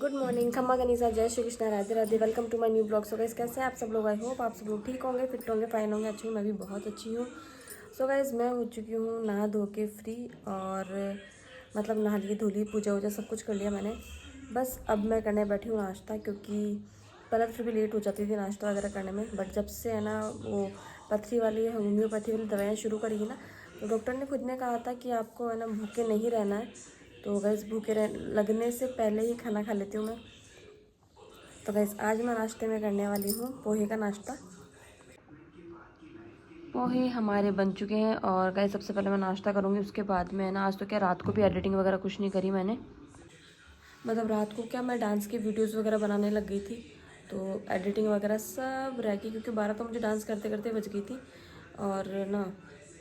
Good morning, खम्मा गनीसा, जय Shri Krishna, Radhe Radhe. Welcome to my new blog. So guys, कैसे हैं आप सब लोग? आई होप आप सब लोग ठीक होंगे, फिट होंगे, फाइन होंगे। अच्छी हूँ, मैं भी बहुत अच्छी हूँ। सो गाइस, मैं हो चुकी हूँ नहा धो के फ्री, और मतलब नहा ली धोली, पूजा वूजा सब कुछ कर लिया मैंने। बस अब मैं करने बैठी हूँ नाश्ता, क्योंकि पहले तो फिर भी लेट हो जाती थी नाश्ता वगैरह करने में। बट जब से है ना वो पथरी वाली होम्योपैथी वाली दवाइयाँ शुरू करी ना, तो डॉक्टर ने खुद ने कहा था कि आपको है ना भूखे नहीं रहना है। तो गैस भूखे लगने से पहले ही खाना खा लेती हूँ मैं। तो गैस आज मैं नाश्ते में करने वाली हूँ पोहे का नाश्ता। पोहे हमारे बन चुके हैं, और गैस सबसे पहले मैं नाश्ता करूँगी, उसके बाद में ना आज तो क्या रात को भी एडिटिंग वगैरह कुछ नहीं करी मैंने। मतलब रात को क्या मैं डांस की वीडियोस वगैरह बनाने लग गई थी, तो एडिटिंग वगैरह सब रह गई, क्योंकि 12 तो मुझे डांस करते करते बज गई थी। और ना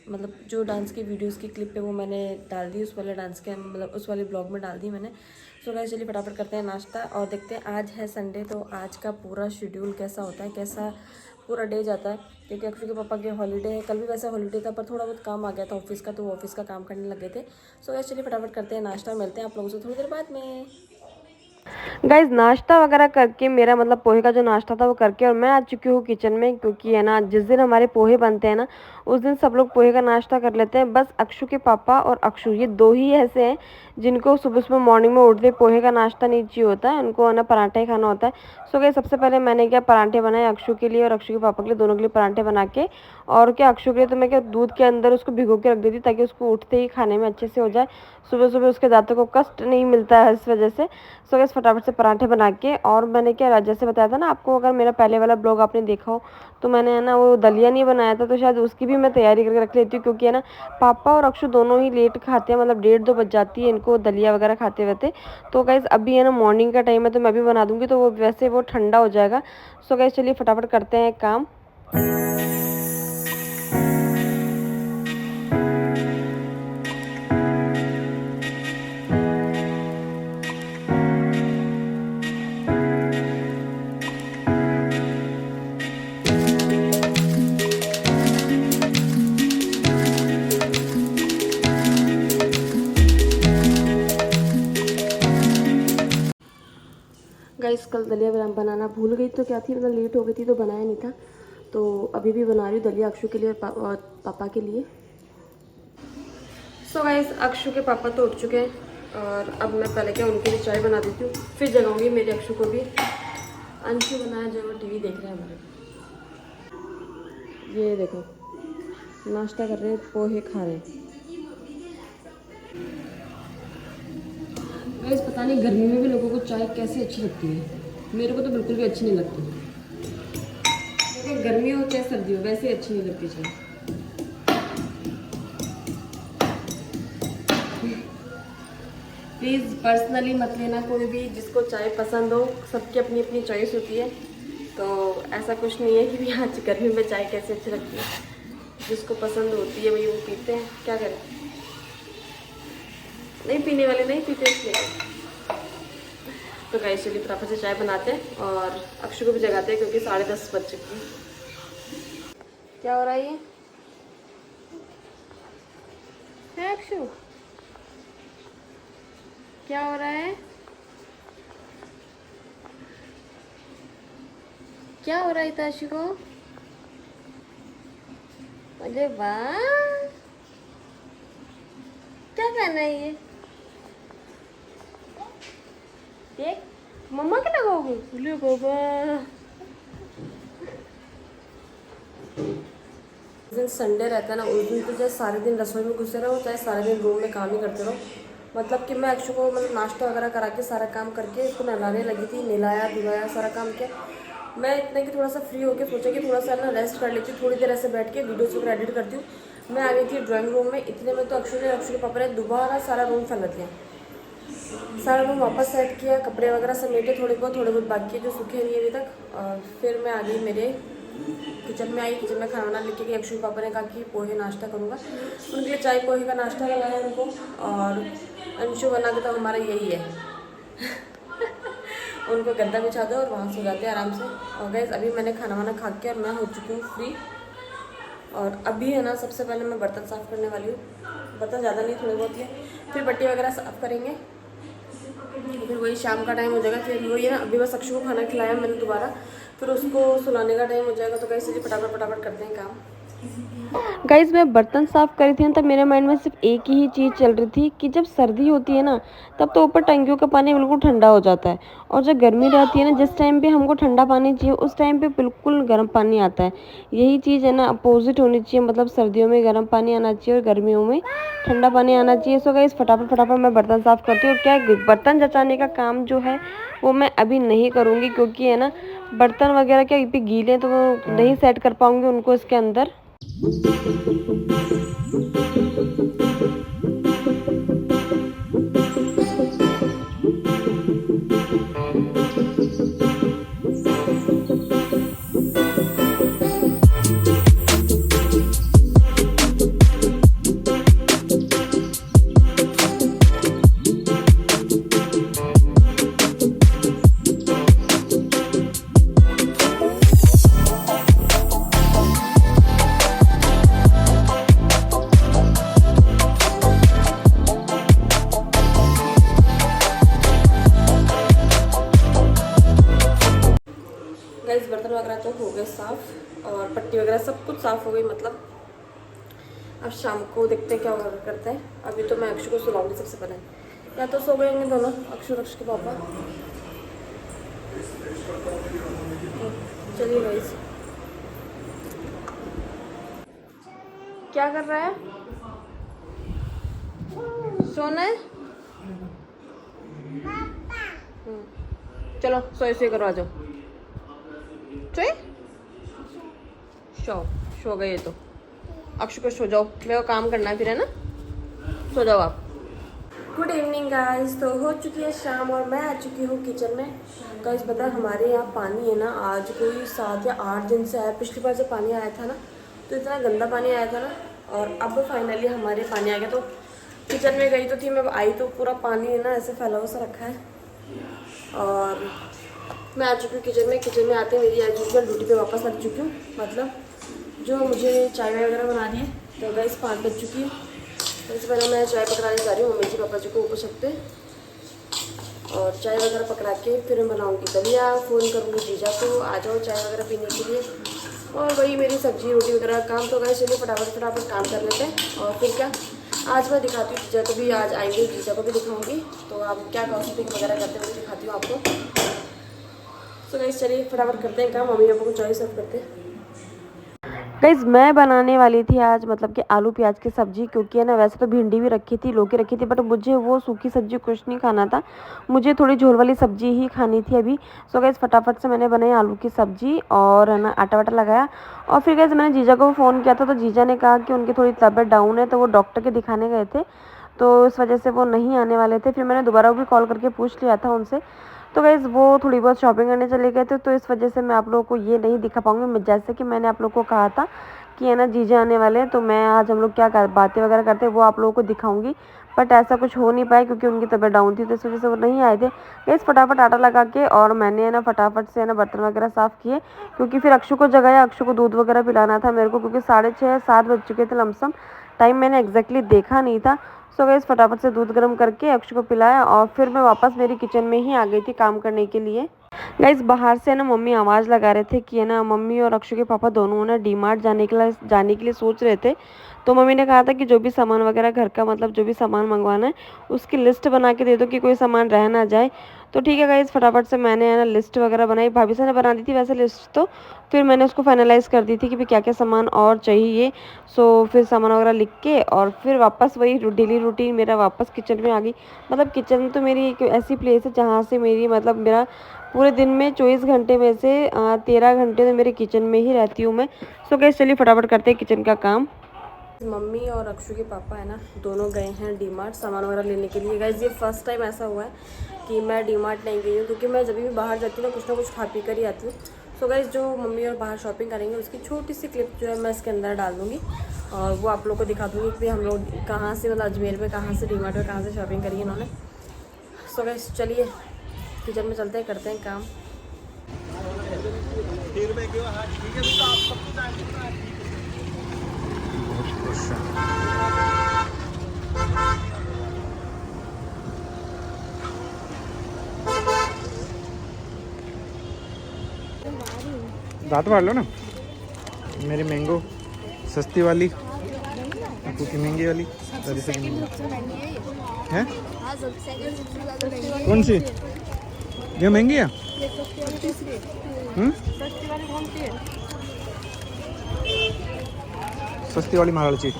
मतलब जो डांस की वीडियोस की क्लिप है वो मैंने डाल दी उस वाले डांस के, मतलब उस वाले ब्लॉग में डाल दी मैंने। सो गाइस चलिए फटाफट करते हैं नाश्ता और देखते हैं। आज है संडे, तो आज का पूरा शेड्यूल कैसा होता है, कैसा पूरा डे जाता है, क्योंकि अक्षु के पापा के हॉलीडे है। कल भी वैसे हॉलीडे था, पर थोड़ा बहुत काम आ गया था ऑफिस का, तो वो ऑफिस का काम करने लग गए थे। सो गाइस चलिए फटाफट करते हैं नाश्ता, मिलते हैं आप लोगों से थोड़ी देर बाद में। गाइज नाश्ता वगैरह करके, मेरा मतलब पोहे का जो नाश्ता था वो करके, और मैं आ चुकी हूँ किचन में, क्योंकि है ना जिस दिन हमारे पोहे बनते हैं ना उस दिन सब लोग पोहे का नाश्ता कर लेते हैं। बस अक्षु के पापा और अक्षु, ये दो ही ऐसे हैं जिनको सुबह सुबह मॉर्निंग में उठते पोहे का नाश्ता नहीं चाहिए होता है, उनको है ना पराठा ही खाना होता है। सो गए सबसे पहले मैंने क्या पराठे बनाए अक्षु के लिए और अक्षु के पापा के लिए, दोनों के लिए पराठे बना के। और क्या अक्षु के लिए तो मैं क्या दूध के अंदर उसको भिगो के रख देती, ताकि उसको उठते ही खाने में अच्छे से हो जाए, सुबह सुबह उसके दांतों को कष्ट नहीं मिलता है इस वजह से। सो गैस फटाफट से पराठे बना के, और मैंने क्या जैसे बताया था ना आपको, अगर मेरा पहले वाला ब्लॉग आपने देखा हो तो मैंने है ना वो दलिया नहीं बनाया था, तो शायद उसकी भी मैं तैयारी करके रख लेती हूँ, क्योंकि है ना पापा और अक्षु दोनों ही लेट खाते हैं, मतलब 1:30-2 बज जाती है इनको दलिया वगैरह खाते हुए थे। तो गैस अभी है ना मॉर्निंग का टाइम है, तो मैं भी बना दूँगी, तो वो वैसे वो ठंडा हो जाएगा। सो गैस चलिए फटाफट करते हैं काम। गाइस कल दलिया बनाना भूल गई, तो क्या थी मतलब लेट हो गई थी तो बनाया नहीं था। तो अभी भी बना रही हूँ दलिया अक्षु के लिए और पापा के लिए। सो गाइस अक्षु के पापा तो उठ चुके हैं, और अब मैं पहले क्या उनके लिए चाय बना देती हूँ, फिर जगाऊंगी मेरे अक्षु को भी। अंशु बनाया जो वो टीवी देख रहे हैं हमारे। ये देखो नाश्ता कर रहे हैं, पोहे खा रहे हैं। गाइस पता नहीं गर्मी में भी लोगों को चाय कैसे अच्छी लगती है, मेरे को तो बिल्कुल भी अच्छी नहीं लगती। गर्मी हो चाहे सर्दी हो, वैसे अच्छी नहीं लगती चाय। प्लीज़ पर्सनली मत लेना कोई भी, जिसको चाय पसंद हो, सबकी अपनी अपनी चॉइस होती है। तो ऐसा कुछ नहीं है कि भी आज गर्मी में चाय कैसे अच्छी लगती है, जिसको पसंद होती है वही वो पीते हैं, क्या करें। नहीं पीने वाले नहीं पीते इसलिए। तो गाइस चलिए फटाफट से चाय बनाते हैं और अक्षु को भी जगाते हैं, क्योंकि 10:30 बज चुकी है। क्या हो रहा है ये है अक्षु? क्या हो रहा है? क्या हो रहा है ताशु को? अरे वाह, क्या पहना है ये? देख मम्मा के लगाओगे? बोले बाबा। जिस दिन संडे रहता है ना उस दिन तो चाहे सारे दिन रसोई में घुसे रहो, चाहे सारे दिन रूम में काम ही करते रहो। मतलब कि मैं अक्षु को मतलब नाश्ता वगैरह करा के सारा काम करके इसको नहलाने लगी थी, नहलाया धुलाया सारा काम किया। मैं इतने कि थोड़ा सा फ्री होकर सोचा कि थोड़ा सा ना रेस्ट कर लेती हूँ, थोड़ी देर ऐसे बैठ के वीडियोस वगैरह एडिट करती हूँ। मैं आ गई थी ड्राइंग रूम में, इतने में तो अक्षु के पापा ने दोबारा सारा रूम फैला दिया, सारा रूम वापस सेट किया, कपड़े वगैरह समेटे, थोड़े बहुत बाकी है जो सूखे नहीं है अभी तक। और फिर मैं आ गई मेरे किचन में, आई किचन में खाना वाना लेके गई। अक्षु पापा ने कहा कि पोहे नाश्ता करूँगा, उनके लिए चाय पोहे का नाश्ता लगाया उनको, और अंशु बना के तो हमारा यही है उनको गद्दा बिछा दो और वहाँ सो जाते हैं आराम से। और गैस अभी मैंने खाना वाना खा के और मैं हो चुकी हूँ फ्री। और अभी है ना सबसे पहले मैं बर्तन साफ़ करने वाली हूँ, बर्तन ज़्यादा नहीं थोड़े बहुत ही, फिर बट्टी वगैरह साफ़ करेंगे। फिर वही शाम का टाइम हो जाएगा, फिर वही है ना, अभी बस अक्षु को खाना खिलाया मैंने दोबारा, फिर उसको सुलाने का टाइम हो जाएगा। तो कैसे फटाफट फटाफट करते हैं काम। गाइज़ मैं बर्तन साफ़ करी थी ना, तब मेरे माइंड में सिर्फ एक ही चीज़ चल रही थी कि जब सर्दी होती है ना, तब तो ऊपर टंकियों का पानी बिल्कुल ठंडा हो जाता है, और जब गर्मी रहती है ना, जिस टाइम पे हमको ठंडा पानी चाहिए उस टाइम पे बिल्कुल गर्म पानी आता है। यही चीज़ है ना, अपोजिट होनी चाहिए, मतलब सर्दियों में गर्म पानी आना चाहिए और गर्मियों में ठंडा पानी आना चाहिए। सो गाइज़ फटाफट फटाफट मैं बर्तन साफ़ करती हूँ। और क्या बर्तन जचाने का काम जो है वो मैं अभी नहीं करूँगी, क्योंकि है ना बर्तन वगैरह क्या भी गीले, तो वो नहीं सेट कर पाऊँगी उनको इसके अंदर। गाइस बर्तन वगैरह तो हो गए साफ़, और पट्टी वगैरह सब कुछ साफ़ हो गई। मतलब अब शाम को देखते हैं क्या ऑर्डर करते हैं। अभी तो मैं अक्षु को सुलाऊंगी सबसे पहले, या तो सो गए होंगे दोनों, अक्षु और अक्षु के पापा। चलिए गाइस, क्या कर रहा है? सोना है? चलो सोए सोए करो, आ जाओ। सोए सो गए तो अक्षु को सो जाओ, मेरे को काम करना है फिर, है ना, सो जाओ आप। गुड इवनिंग गाइस, तो हो चुकी है शाम और मैं आ चुकी हूँ किचन में। गाइस पता है हमारे यहाँ पानी है ना, आज कोई 7 या 8 दिन से आया। पिछली बार जब पानी आया था ना तो इतना गंदा पानी आया था ना, और अब फाइनली हमारे पानी आ गया। तो किचन में गई तो थी मैं, आई तो पूरा पानी है ना ऐसे फैला हुआ सा रखा है। और मैं आ चुकी हूँ किचन में। किचन में आते मेरी आज यूजुअल ड्यूटी पे वापस लग चुकी हूँ, मतलब जो मुझे चाय वाय वगैरह बनानी है। तो गाइस 5 बज चुकी है। सबसे पहले मैं चाय पकड़ाने जा रही हूँ मम्मी जी पापा जी को ऊपर छत पे, और चाय वगैरह पकड़ा के फिर मैं बनाऊँगी दलिया। फ़ोन करूँगी जीजा को, आ जाओ चाय वगैरह पीने के लिए। और वही मेरी सब्जी रोटी वगैरह काम। तो गाइस चलिए फटाफट फटाफट काम कर लेते हैं। और फिर क्या, आज मैं दिखाती हूँ जीजा को भी, आज आएंगे जीजा को भी दिखाऊँगी। तो आप क्या गॉसिपिंग वगैरह करते हुए दिखाती हूँ आपको। तो गाइस चलिए फटाफट करते हैं काम, मम्मी पापा को चाय सर्व करते हैं। गाइस मैं बनाने वाली थी आज मतलब कि आलू प्याज की सब्ज़ी, क्योंकि है ना वैसे तो भिंडी भी रखी थी, लौकी रखी थी, बट मुझे वो सूखी सब्ज़ी कुछ नहीं खाना था, मुझे थोड़ी झोल वाली सब्ज़ी ही खानी थी अभी। सो गाइस फटाफट से मैंने बनाई आलू की सब्ज़ी, और है ना आटा वाटा लगाया। और फिर गाइस मैंने जीजा को फ़ोन किया था, तो जीजा ने कहा कि उनकी थोड़ी तबीयत डाउन है, तो वो डॉक्टर के दिखाने गए थे, तो इस वजह से वो नहीं आने वाले थे। फिर मैंने दोबारा भी कॉल करके पूछ लिया था उनसे। तो गाइज़ वो थोड़ी बहुत शॉपिंग करने चले गए थे, तो इस वजह से मैं आप लोगों को ये नहीं दिखा पाऊँगी। जैसे कि मैंने आप लोगों को कहा था कि है ना जीजा आने वाले हैं, तो मैं आज हम लोग क्या बातें वगैरह करते हैं वो आप लोगों को दिखाऊंगी, बट ऐसा कुछ हो नहीं पाया क्योंकि उनकी तबीयत डाउन थी, तो इस वजह से वो नहीं आए थे। गाइस फटाफट आटा लगा के और मैंने है ना फटाफट से है ना बर्तन वगैरह साफ़ किए, क्योंकि फिर अक्षु को जगाया, अक्षु को दूध वगैरह पिलाना था मेरे को, क्योंकि 6:30 7 बज चुके थे लमसम। टाइम मैंने एग्जैक्टली देखा नहीं था। सो गाइस फटाफट से दूध गर्म करके अक्षु को पिलाया, और फिर मैं वापस मेरी किचन में ही आ गई थी काम करने के लिए। गाइस बाहर से ना मम्मी आवाज़ लगा रहे थे कि है ना मम्मी और अक्षु के पापा दोनों ना डीमार्ट जाने के लिए सोच रहे थे। तो मम्मी ने कहा था कि जो भी सामान वगैरह घर का, मतलब जो भी सामान मंगवाना है उसकी लिस्ट बना के दे दो कि कोई सामान रह ना जाए। तो ठीक है गाइस फटाफट से मैंने है ना लिस्ट वगैरह बनाई, भाभी से ने बना दी थी वैसे लिस्ट, तो फिर मैंने उसको फाइनलाइज़ कर दी थी कि भाई क्या क्या सामान और चाहिए। सो फिर सामान वगैरह लिख के और फिर वापस वही डेली रूटीन मेरा वापस किचन में आ गई। मतलब किचन तो मेरी एक ऐसी प्लेस है जहाँ से मेरी मतलब मेरा पूरे दिन में 24 घंटे में से 13 घंटे तो मेरे किचन में ही रहती हूँ मैं। सो गाइस चलिए फटाफट करते हैं किचन का काम। मम्मी और अक्षु के पापा है ना दोनों गए हैं डीमार्ट सामान वगैरह लेने के लिए। गाइस ये फर्स्ट टाइम ऐसा हुआ है कि मैं डीमार्ट नहीं गई हूँ, क्योंकि मैं जब भी बाहर जाती हूँ ना कुछ खा पी कर ही आती हूँ। सो गाइस जो मम्मी और बाहर शॉपिंग करेंगे उसकी छोटी सी क्लिप जो है मैं इसके अंदर डाल दूँगी, और वो आप लोग को दिखा दूँगी कि हम लोग कहाँ से, मतलब अजमेर में कहाँ से, डीमार्ट में कहाँ से शॉपिंग करी इन्होंने। सो गाइस चलिए किचन में चलते हैं, करते हैं काम। दांत मार लो ना। मेरी मैंगो सस्ती वाली, आपको की महंगी वाली, दादी से की महंगी है। कौन सी ये महंगी है? सस्ती वाली महाराज जी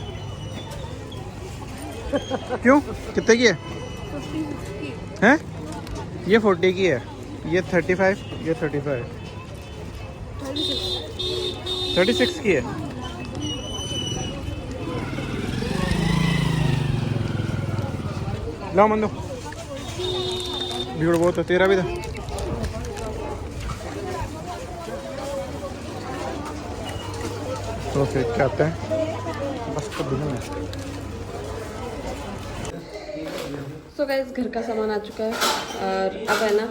क्यों, कितने की है? ये 40 की है, ये 35, ये 35, 36 की है। लाओ मंदो, भीड़ बहुत है। तेरा भी था। तो फिर क्या आता है बस तो बिना में। सो गाइस घर का सामान आ चुका है और अब है ना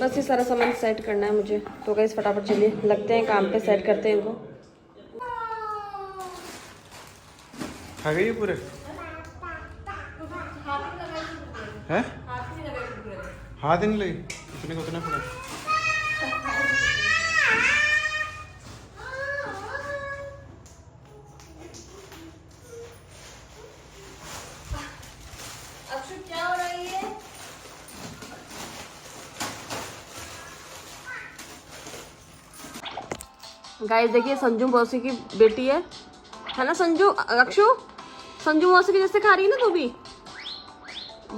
बस ये सारा सामान सेट करना है मुझे। तो गाइस फटाफट चलिए लगते हैं काम पे, सेट करते हैं इनको। खा गई पूरे हैं? हाथ ही नहीं लगी, इतने को उतना पड़ा। क्या हो रही है? गाइस देखिए संजू मौसी की बेटी है ना संजू? अक्षु संजू मौसी की जैसे खा रही है ना तू भी।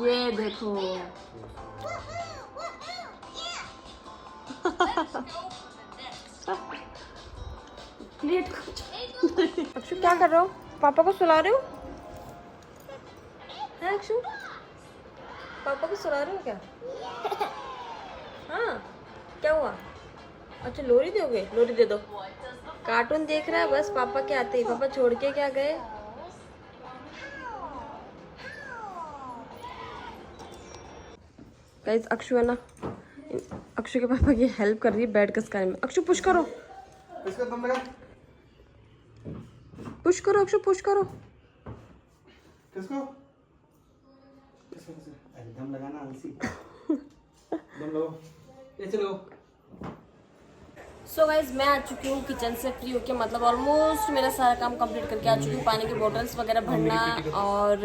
ये देखो प्लेट अक्षु क्या कर रहे हो? पापा को सुला रहे हो? है अक्षु पापा को सुला रहे हो क्या? हाँ क्या हुआ? अच्छा लोरी दोगे? लोरी दे दो। कार्टून देख रहा है बस, पापा के आते ही। पापा छोड़ के क्या गए? गाइस अक्षु है ना, अक्षु के पापा की हेल्प कर रही है बेड खसकाने में। अक्षु पुश करो, इसका दम लगा। पुश करो अक्षु, पुश करो। किसको? दम लगाना आलसी। दम लगाओ, ये चलो। सो गाइज मैं आ चुकी हूँ किचन से फ्री होके, मतलब ऑलमोस्ट मेरा सारा काम कंप्लीट करके आ चुकी हूँ। पानी की बोतल्स वगैरह भरना और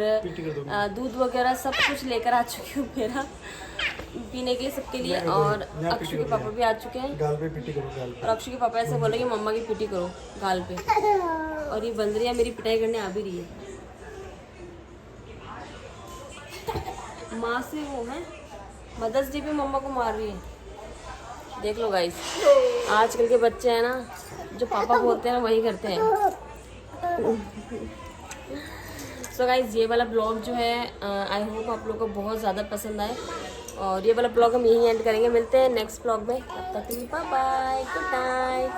दूध वगैरह सब कुछ लेकर आ चुकी हूँ मेरा पीने के लिए, सबके लिए। और अक्षु के पापा भी आ चुके हैं। गाल पे पिटी करो, गाल पे। और अक्षु के पापा ऐसे बोले कि मम्मा की पिटी करो गाल पे। और ये बंदरिया मेरी पिटाई करने आ भी रही है। माँ से वो है मदर्स डे पे मम्मा को मार रही है। देख लो गाइस, आजकल के बच्चे हैं ना जो पापा बोलते हैं ना वही करते हैं। सो गाइस ये वाला ब्लॉग जो है आई होप आप लोगों को बहुत ज़्यादा पसंद आए। और ये वाला ब्लॉग हम यहीं एंड करेंगे। मिलते हैं नेक्स्ट ब्लॉग में, तब तक के लिए बाय बाय, गुड नाइट।